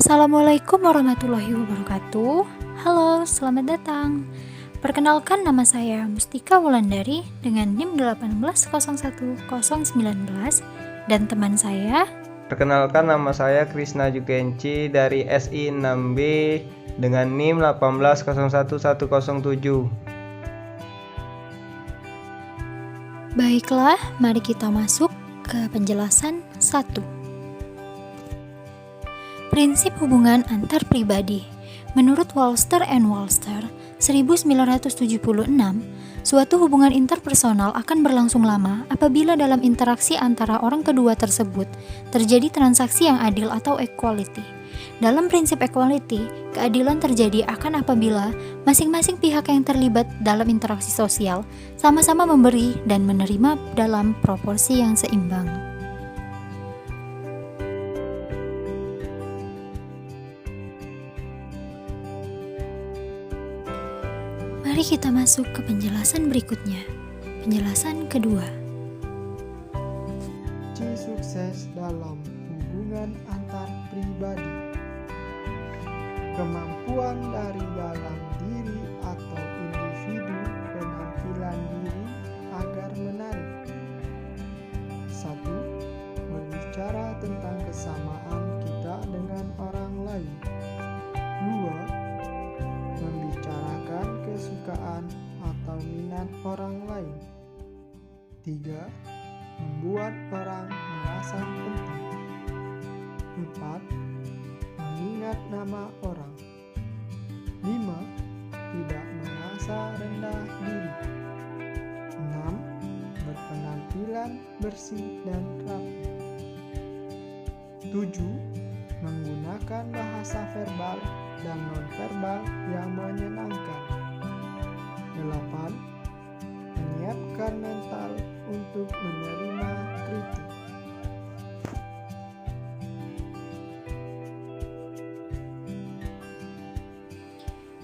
Assalamualaikum warahmatullahi wabarakatuh. Halo, selamat datang. Perkenalkan, nama saya Mustika Wulandari dengan NIM 1801019 dan teman saya. Perkenalkan, nama saya Krisna Jukenci dari SI 6B dengan NIM 1801107. Baiklah, mari kita masuk ke penjelasan 1. Prinsip hubungan antar pribadi. Menurut Walster and Walster 1976, suatu hubungan interpersonal akan berlangsung lama apabila dalam interaksi antara orang kedua tersebut terjadi transaksi yang adil atau equality. Dalam prinsip equality, keadilan terjadi akan apabila masing-masing pihak yang terlibat dalam interaksi sosial sama-sama memberi dan menerima dalam proporsi yang seimbang. Mari kita masuk ke penjelasan berikutnya. Penjelasan kedua. Kunci sukses dalam hubungan antar pribadi. Kemampuan dari dalam diri atau individu penampilan diri agar menarik. 1. Berbicara tentang kesamaan kita dengan orang lain. 2. Membicarakan kesukaan atau minat orang lain. 3. Membuat orang merasa penting. 4. Mengingat nama orang. 5. Tidak merasa rendah diri. 6. Berpenampilan bersih dan rapi. 7. Menggunakan bahasa verbal dan non-verbal yang menyenangkan. 8. Menyiapkan mental untuk menerima kritik.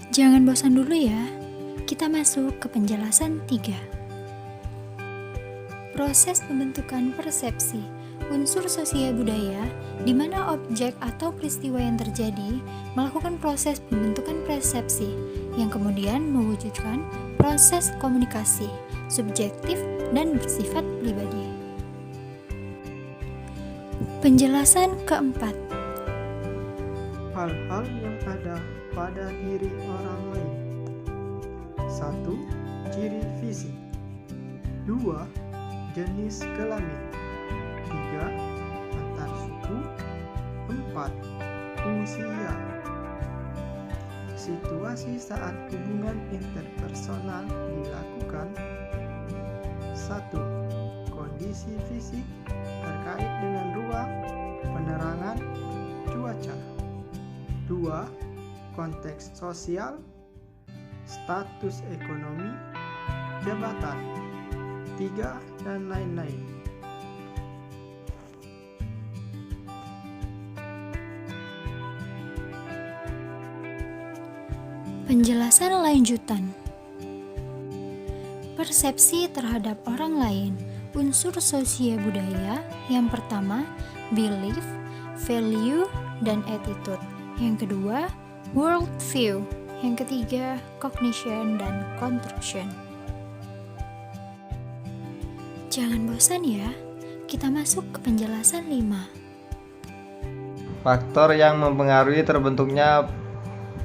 Jangan bosan dulu ya. Kita masuk ke penjelasan 3. Proses pembentukan persepsi. Unsur sosial budaya di mana objek atau peristiwa yang terjadi melakukan proses pembentukan persepsi yang kemudian mewujudkan proses komunikasi subjektif dan bersifat pribadi. Penjelasan keempat. Hal-hal yang ada pada diri orang lain. 1. Ciri fisik. 2. Jenis kelamin. 3. Antar suku. 4. Usia. Situasi saat hubungan interpersonal dilakukan. 1. Kondisi fisik terkait dengan ruang, penerangan, cuaca. 2. Konteks sosial, status ekonomi, jabatan. 3. Dan lain-lain. Penjelasan lanjutan. Persepsi terhadap orang lain. Unsur sosial budaya. Yang pertama, belief, value, dan attitude. Yang kedua, world view. Yang ketiga, cognition dan construction. Jangan bosan ya. Kita masuk ke penjelasan 5. Faktor yang mempengaruhi terbentuknya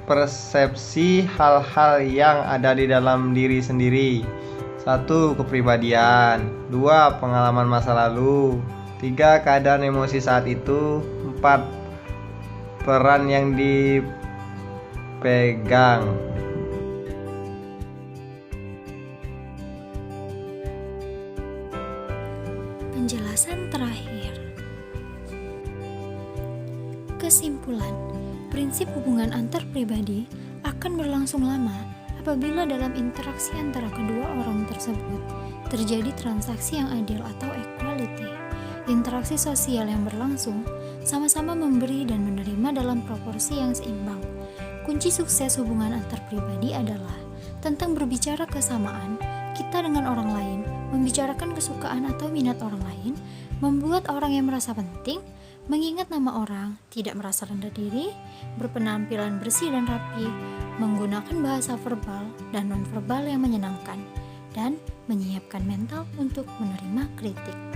persepsi hal-hal yang ada di dalam diri sendiri. 1. Kepribadian. 2. Pengalaman masa lalu. 3. Keadaan emosi saat itu. 4. Peran yang dipegang. Penjelasan terakhir. Kesimpulan. Prinsip hubungan antar pribadi akan berlangsung lama apabila dalam interaksi antara kedua orang tersebut terjadi transaksi yang adil atau equality. Interaksi sosial yang berlangsung sama-sama memberi dan menerima dalam proporsi yang seimbang. Kunci sukses hubungan antar pribadi adalah tentang berbicara kesamaan kita dengan orang lain, membicarakan kesukaan atau minat orang lain, membuat orang yang merasa penting, mengingat nama orang, tidak merasa rendah diri, berpenampilan bersih dan rapi, menggunakan bahasa verbal dan nonverbal yang menyenangkan, dan menyiapkan mental untuk menerima kritik.